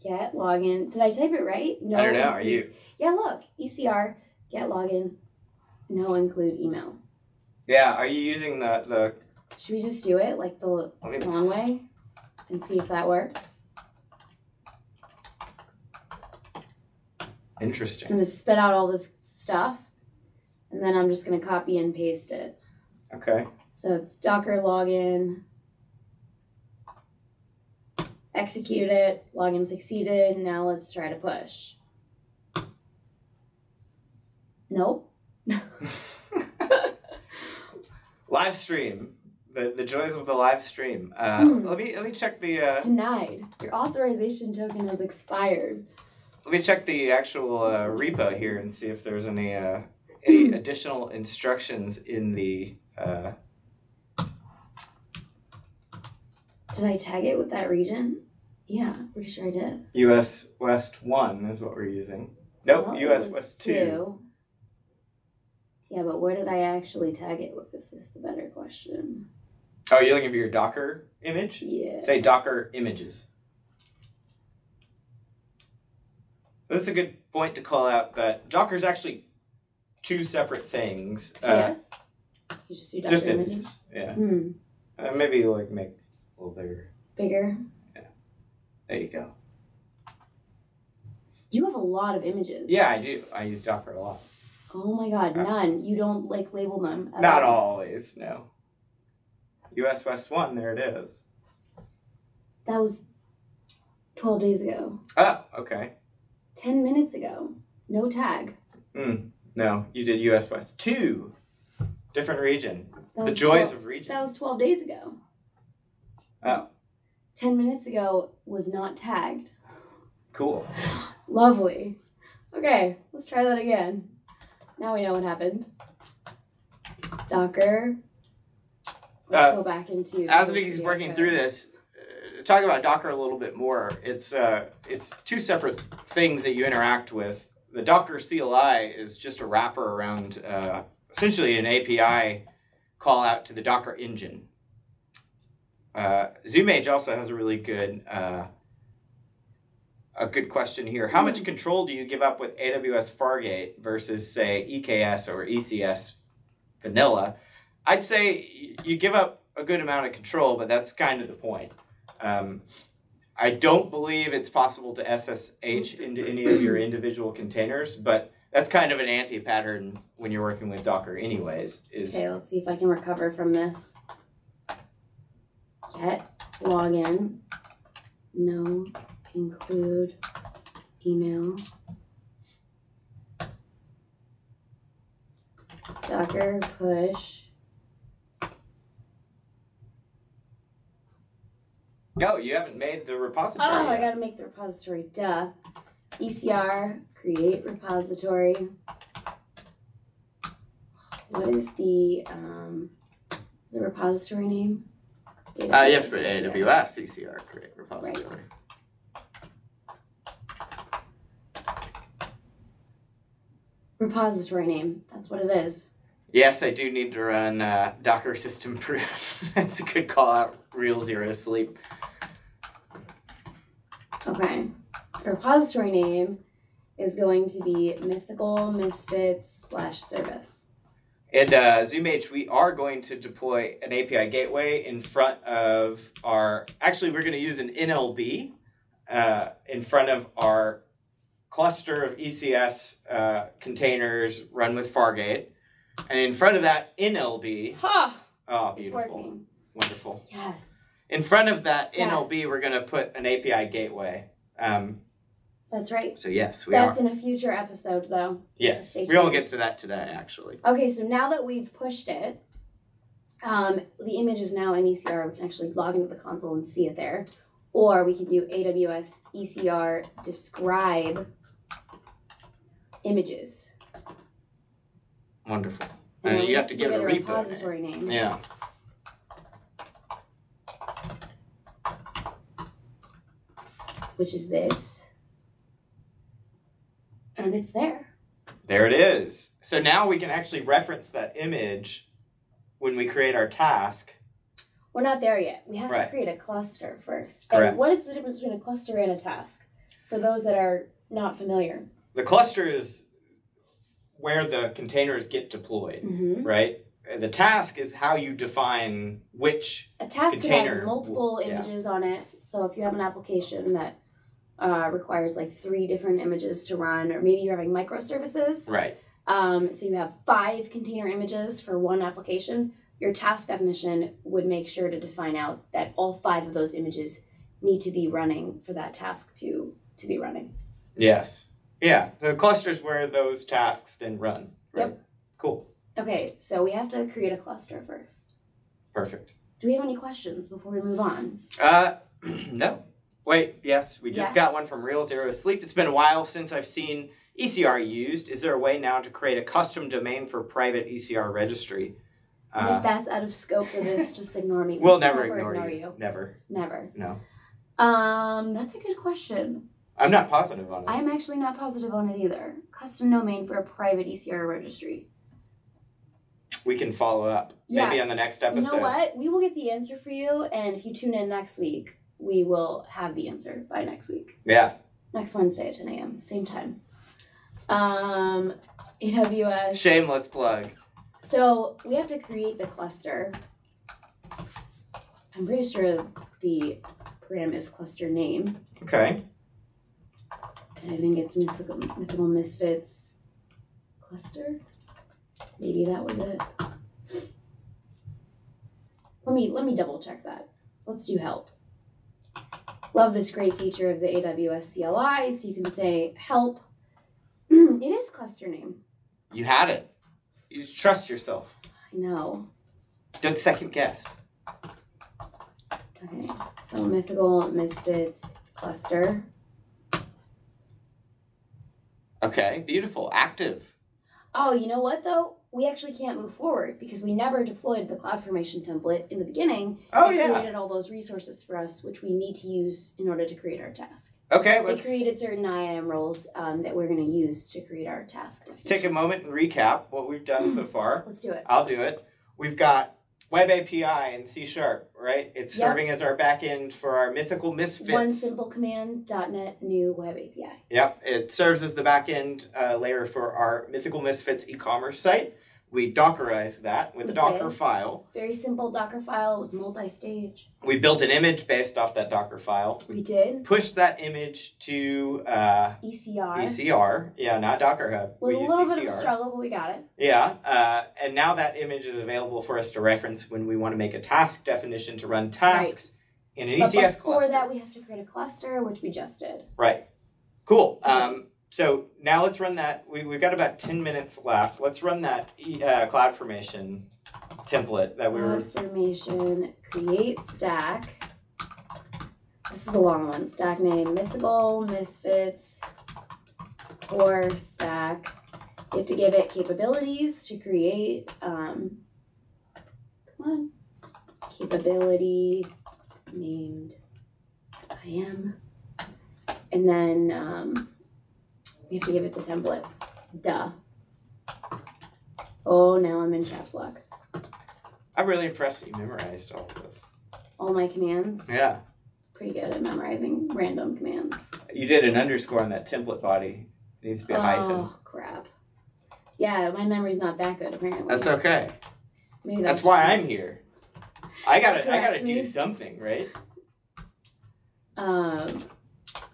Get login. Did I type it right? No. I don't know. Are you? Yeah, look. ECR, get login, no include email. Yeah, are you using the... Should we just do it like the long way and see if that works? Interesting. It's going to spit out all this stuff, and then I'm just going to copy and paste it. Okay. So it's docker login, execute it, login succeeded, now let's try to push. Nope. Live stream. The joys of the live stream. Let me check the... Denied. Your authorization token has expired. Let me check the actual repo here and see if there's any additional instructions in the... Did I tag it with that region? Yeah, pretty sure I did. US West 1 is what we're using. Nope, Well, US West 2. Yeah, but where did I actually tag it with? This is the better question. Oh, you're looking for your Docker image? Yeah. Say Docker images. This is a good point to call out that Docker is actually two separate things. Yes. You just do Docker images? Yeah. Maybe like make a little bigger. Bigger? Yeah. There you go. You have a lot of images. Yeah, I do. I use Docker a lot. Oh my god, none. You don't like label them at Not all. always, no. US West 1, there it is. That was 12 days ago. Oh, okay. 10 minutes ago. No tag. No, you did US West 2. Different region. That the was joys of region. That was 12 days ago. Oh. 10 minutes ago was not tagged. Cool. Lovely. Okay, let's try that again. Now we know what happened. Docker. Let's go back into... As Nicki's working through this, talk about Docker a little bit more. It's two separate things that you interact with. the Docker CLI is just a wrapper around essentially an API call out to the Docker engine. ZoomAge also has a really good question here. How much control do you give up with AWS Fargate versus, say, EKS or ECS vanilla? I'd say you give up a good amount of control, but that's kind of the point. I don't believe it's possible to SSH into any of your individual containers, but that's kind of an anti-pattern when you're working with Docker anyways. Okay, let's see if I can recover from this. Get login, no include email, Docker push. No, you haven't made the repository Oh, yet. I gotta make the repository, duh. ECR, create repository. What is the repository name? You have to put AWS ECR, create repository. Right. Repository name, that's what it is. Yes, I do need to run Docker system prune. That's a good call out. Real zero sleep. Okay. The repository name is going to be mythical misfits /service. And ZoomAge, we are going to deploy an API gateway in front of our, actually we're going to use an NLB in front of our cluster of ECS containers run with Fargate. And in front of that NLB, oh, beautiful. It's working. Wonderful. Yes. In front of that Yes. NLB, we're going to put an API gateway. That's right. So yes, we That's are. in a future episode, though. Yes, Stay we won't tuned. get to that today, actually. Okay, so now that we've pushed it, the image is now in ECR. We can actually log into the console and see it there. Or we can do AWS ECR describe images. Wonderful. And And then you have to give it a repo repository name. Yeah. Which is this. And it's there. There it is. So now we can actually reference that image when we create our task. We're not there yet. We have Right. to create a cluster first. Correct. And what is the difference between a cluster and a task? For those that are not familiar. The cluster is where the containers get deployed, Mm-hmm. right? The task is how you define which A task can container have multiple yeah. images on it. So if you have an application that requires like 3 different images to run, or maybe you're having microservices. Right. So you have 5 container images for one application. Your task definition would make sure to define out that all 5 of those images need to be running for that task to be running. Yes. Yeah. So the cluster is where those tasks then run. Right? Yep. Cool. Okay, so we have to create a cluster first. Perfect. Do we have any questions before we move on? No. Wait, yes, we just Yes. got one from Real Zero Sleep. It's been a while since I've seen ECR used. Is there a way now to create a custom domain for private ECR registry? And if that's out of scope for this, just ignore me. We'll never ignore you. Never. No. That's a good question. I'm not positive on it. I'm actually not positive on it either. Custom domain for a private ECR registry. We can follow up. Yeah. Maybe on the next episode. You know what? We will get the answer for you, and if you tune in next week, we will have the answer by next week. Yeah. Next Wednesday at 10 a.m., same time. AWS. Shameless plug. So we have to create the cluster. I'm pretty sure the param is cluster name. Okay. And I think it's Mythical Misfits cluster. Maybe that was it. Let me double check that. Let's do help. Love this great feature of the AWS CLI. So you can say help. It is cluster name. You had it. You just trust yourself. I know. Don't second guess. Okay. So Mythical Misfits cluster. Okay. Beautiful. Active. Oh, you know what though? we actually can't move forward because we never deployed the CloudFormation template in the beginning. Oh, It yeah. created all those resources for us, which we need to use in order to create our task. Okay, It created certain IAM roles that we're going to use to create our task. take a moment and recap what we've done so far. Let's do it. I'll do it. We've got Web API in C#, right? It's serving as our backend for our mythical misfits. One simple command, .NET new web API. Yep, it serves as the backend layer for our mythical misfits e-commerce site. We Dockerized that with a Docker file. Very simple Docker file. It was multi-stage. We built an image based off that Docker file. We did. Pushed that image to ECR. ECR. Yeah, not Docker Hub. Was a little bit of a struggle, but we got it. Yeah, and now that image is available for us to reference when we want to make a task definition to run tasks in an ECS cluster. Before that, we have to create a cluster, which we just did. Right. Cool. So now let's run that. We've got about 10 minutes left. Let's run that CloudFormation template that we were... CloudFormation create stack. This is a long one. Stack name mythical misfits or stack. You have to give it capabilities to create. Come on. Capability named IAM. And then we have to give it the template. Duh. Oh, now I'm in caps lock. I'm really impressed that you memorized all of this. All my commands? Yeah. Pretty good at memorizing random commands. You did an underscore on that template body. It needs to be a hyphen. Oh, crap. Yeah, my memory's not that good, apparently. That's okay. Maybe that's why I'm here. I gotta do something, right?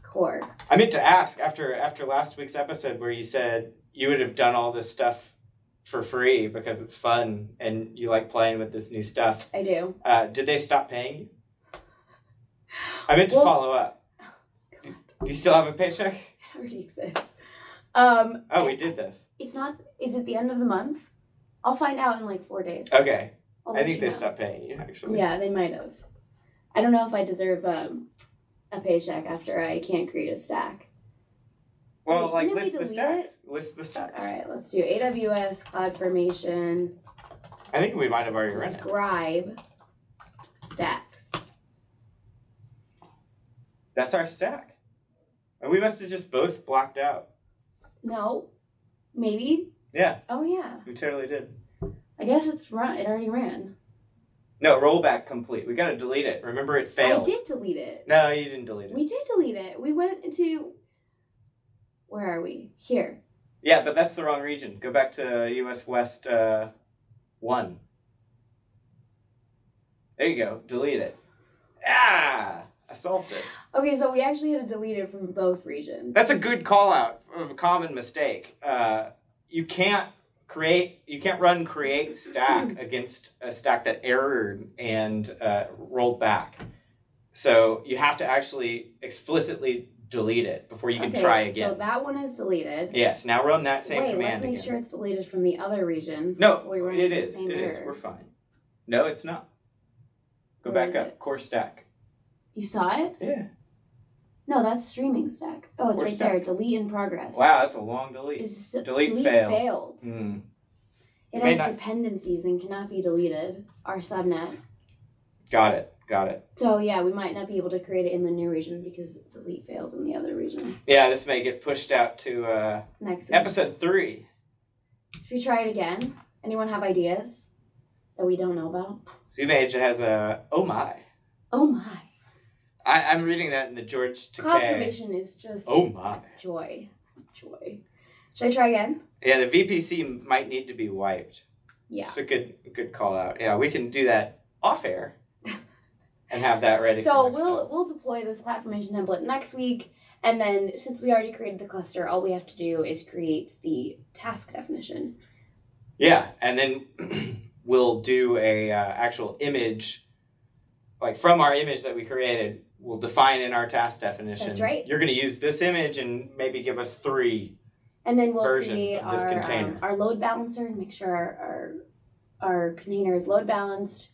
Core. I meant to ask after last week's episode where you said you would have done all this stuff for free because it's fun and you like playing with this new stuff. I do. Did they stop paying you? I meant to follow up. Do you still have a paycheck? It already exists. We did this. It's not. Is it the end of the month? I'll find out in like 4 days. Okay. I think they stopped paying you, actually. Yeah, they might have. I don't know if I deserve a paycheck after I can't create a stack. Well, Wait, list the stacks. List the stacks. All right, let's do AWS CloudFormation. I think we might have already run it. Describe stacks. That's our stack. And we must have just both blocked out. No. Maybe? Yeah. Oh, yeah. We totally did. I guess it's run. It already ran. No, rollback complete. We got to delete it. Remember, it failed. I did delete it. No, you didn't delete it. We did delete it. We went into... Where are we? Here. Yeah, but that's the wrong region. Go back to US West 1. There you go. Delete it. Ah! I solved it. Okay, so we actually had to delete it from both regions. That's a good call out of a common mistake. You can't run create stack against a stack that errored and rolled back. So you have to actually explicitly delete it before you can try again. So that one is deleted. Yes, now run that same command let's make sure it's deleted from the other region. No, it is. We're fine. No, it's not. Go back up. Core stack. You saw it? Yeah. No, that's streaming stack. Oh, it's right there. Delete in progress. Wow, that's a long delete. Delete failed. It has dependencies and cannot be deleted. Our subnet. Got it. So yeah, we might not be able to create it in the new region because delete failed in the other region. Yeah, this may get pushed out to next week. episode 3. Should we try it again? Anyone have ideas that we don't know about? Zoomage has a oh my. Oh my. I'm reading that in the George Takei. CloudFormation is just oh my joy. Should I try again? Yeah, the VPC might need to be wiped. Yeah. It's a good call out. Yeah, we can do that off air and have that ready. So we'll deploy this CloudFormation template next week, and then since we already created the cluster, all we have to do is create the task definition. Yeah, and then we'll do a actual image, like from our image that we created. We'll define in our task definition. That's right. You're going to use this image and maybe give us 3 and then we'll versions create of this container. Our load balancer and make sure our container is load balanced.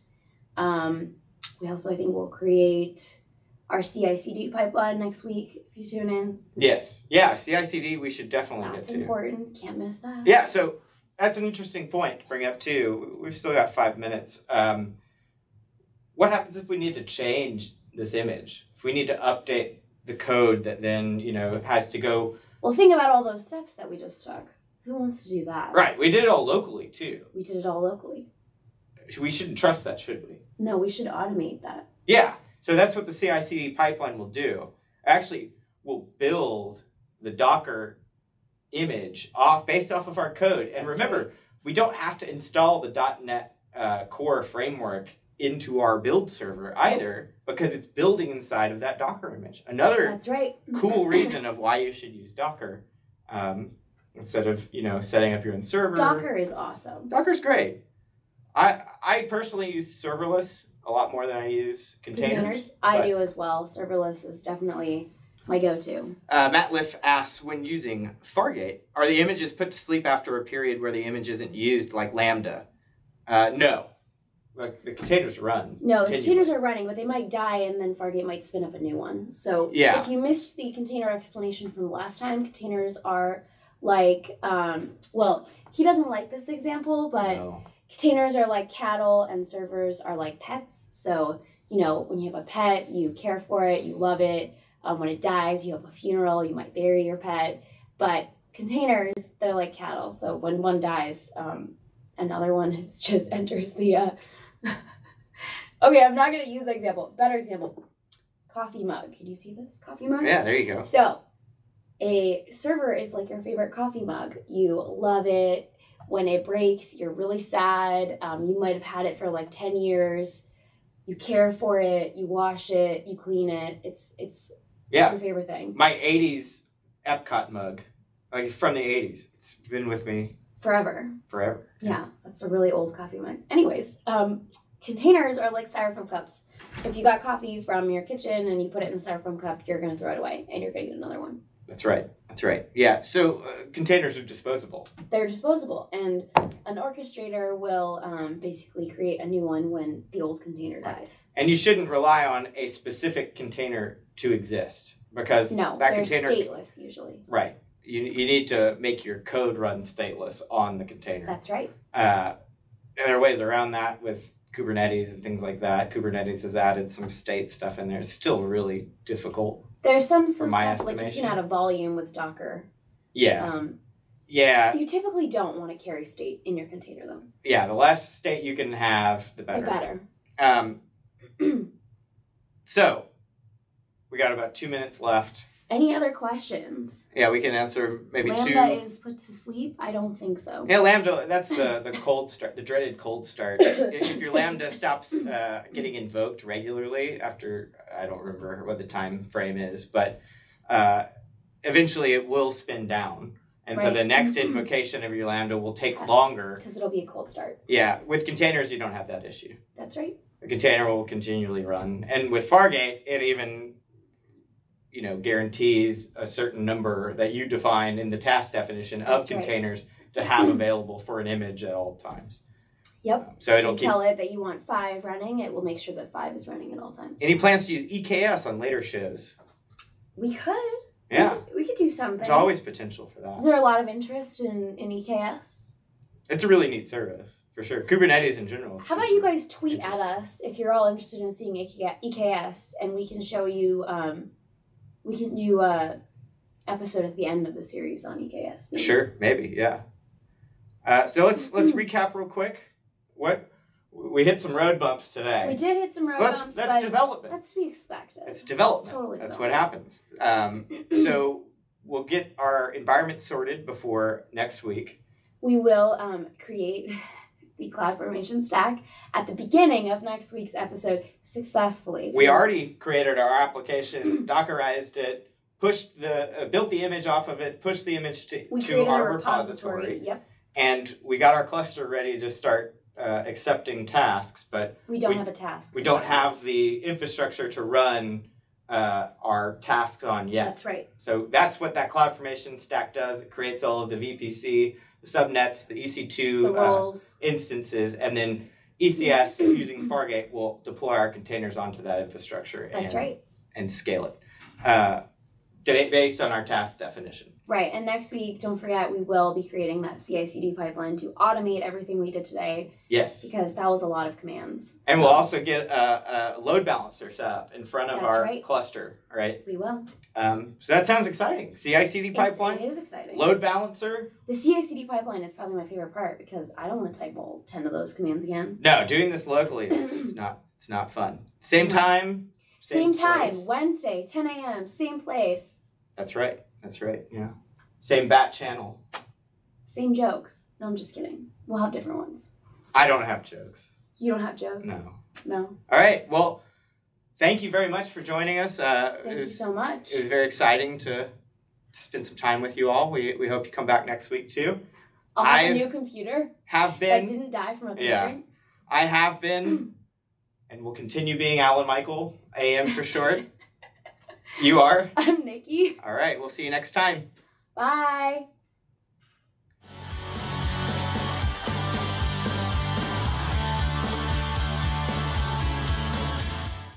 We also, I think, will create our CI/CD pipeline next week if you tune in. Yes. Yeah, CI/CD we should definitely get to. That's important. Can't miss that. Yeah, so that's an interesting point to bring up too. We've still got 5 minutes. What happens if we need to change this image? If we need to update the code that then, has to go... Well, think about all those steps that we just took. Who wants to do that? Right. We did it all locally too. We did it all locally. We shouldn't trust that, should we? No, we should automate that. Yeah. So that's what the CI/CD pipeline will do. Actually, we'll build the Docker image based off of our code. And remember, we don't have to install the .NET Core framework into our build server either, because it's building inside of that Docker image. Another cool reason of why you should use Docker instead of setting up your own server. Docker is awesome. Docker's great. I personally use serverless a lot more than I use containers. I do as well. Serverless is definitely my go-to. Matt Liff asks, when using Fargate, are the images put to sleep after a period where the image isn't used, like Lambda? No. The containers run. No, the containers are running, but they might die, and then Fargate might spin up a new one. So if you missed the container explanation from last time, containers are like, well, he doesn't like this example, but containers are like cattle and servers are like pets. So, when you have a pet, you care for it, you love it. When it dies, you have a funeral, you might bury your pet. But containers, they're like cattle. So when one dies, another one just enters the... Okay, I'm not going to use the example. Better example. Coffee mug. Can you see this? Coffee mug? Yeah, there you go. So, a server is like your favorite coffee mug. You love it. When it breaks, you're really sad. You might have had it for like 10 years. You care for it. You wash it. You clean it. It's your favorite thing. My 80s Epcot mug. Like, from the 80s. It's been with me. Forever. Yeah, that's a really old coffee mug. Anyways, containers are like styrofoam cups. So if you got coffee from your kitchen and you put it in a styrofoam cup, you're going to throw it away and you're going to get another one. That's right. Yeah, so containers are disposable. They're disposable, and an orchestrator will basically create a new one when the old container dies. And you shouldn't rely on a specific container to exist, because that container... they're stateless usually. Right. You need to make your code run stateless on the container. That's right. And there are ways around that with Kubernetes and things like that. Kubernetes has added some state stuff in there. It's still really difficult. There's some stuff like you can add a volume with Docker. Yeah. You typically don't want to carry state in your container though. Yeah, the less state you can have, the better. So, we got about 2 minutes left. Any other questions? Yeah, we can answer maybe two. Lambda is put to sleep? I don't think so. Yeah, Lambda, that's the cold start, the dreaded cold start. If your Lambda stops getting invoked regularly after, I don't remember what the time frame is, but eventually it will spin down. And so the next invocation of your Lambda will take longer. Because it'll be a cold start. Yeah, with containers, you don't have that issue. That's right. The container will continually run. And with Fargate, it even... guarantees a certain number that you define in the task definition of containers to have available for an image at all times. Yep. So it'll tell it that you want 5 running. It will make sure that 5 is running at all times. Any plans to use EKS on later shows? We could. Yeah. We could do something. There's always potential for that. Is there a lot of interest in EKS? It's a really neat service, for sure. Kubernetes in general. How about you guys tweet at us if you're all interested in seeing EKS, and we can show you... we can do a episode at the end of the series on EKS. Maybe. Sure, maybe, yeah. So let's recap real quick. We hit some road bumps today. We did hit some road bumps. That's development. That's to be expected. It's development. It's totally that's what happens. So we'll get our environment sorted before next week. We will create the CloudFormation stack at the beginning of next week's episode successfully. We already created our application, Dockerized it, built the image off of it, pushed the image to our repository. Yep. And we got our cluster ready to start accepting tasks, but we don't have a task. We don't have the infrastructure to run our tasks on yet. That's right. So that's what that CloudFormation stack does. It creates all of the VPC, the subnets, the EC2 the roles. Instances, and then ECS using Fargate will deploy our containers onto that infrastructure. That's right. And scale it. based on our task definition. Right, and next week, don't forget, we will be creating that CI/CD pipeline to automate everything we did today. Yes. Because that was a lot of commands. And we'll also get a load balancer set up in front of our cluster, right? We will. So that sounds exciting. CI/CD pipeline. It is exciting. Load balancer. The CI/CD pipeline is probably my favorite part because I don't want to type all 10 of those commands again. No, doing this locally is it's not fun. Same time. Same time, Wednesday, 10 a.m., same place. That's right. Yeah. Same bat channel. Same jokes. No, I'm just kidding. We'll have different ones. I don't have jokes. You don't have jokes? No. All right. Well, thank you very much for joining us. Thank you so much. It was very exciting to spend some time with you all. We hope you come back next week too. I'll have a new computer. Have been. That didn't die from a pager. Yeah. I have been, and will continue being Alan Michael, AM for short. You are? I'm Nikki. All right. We'll see you next time. Bye.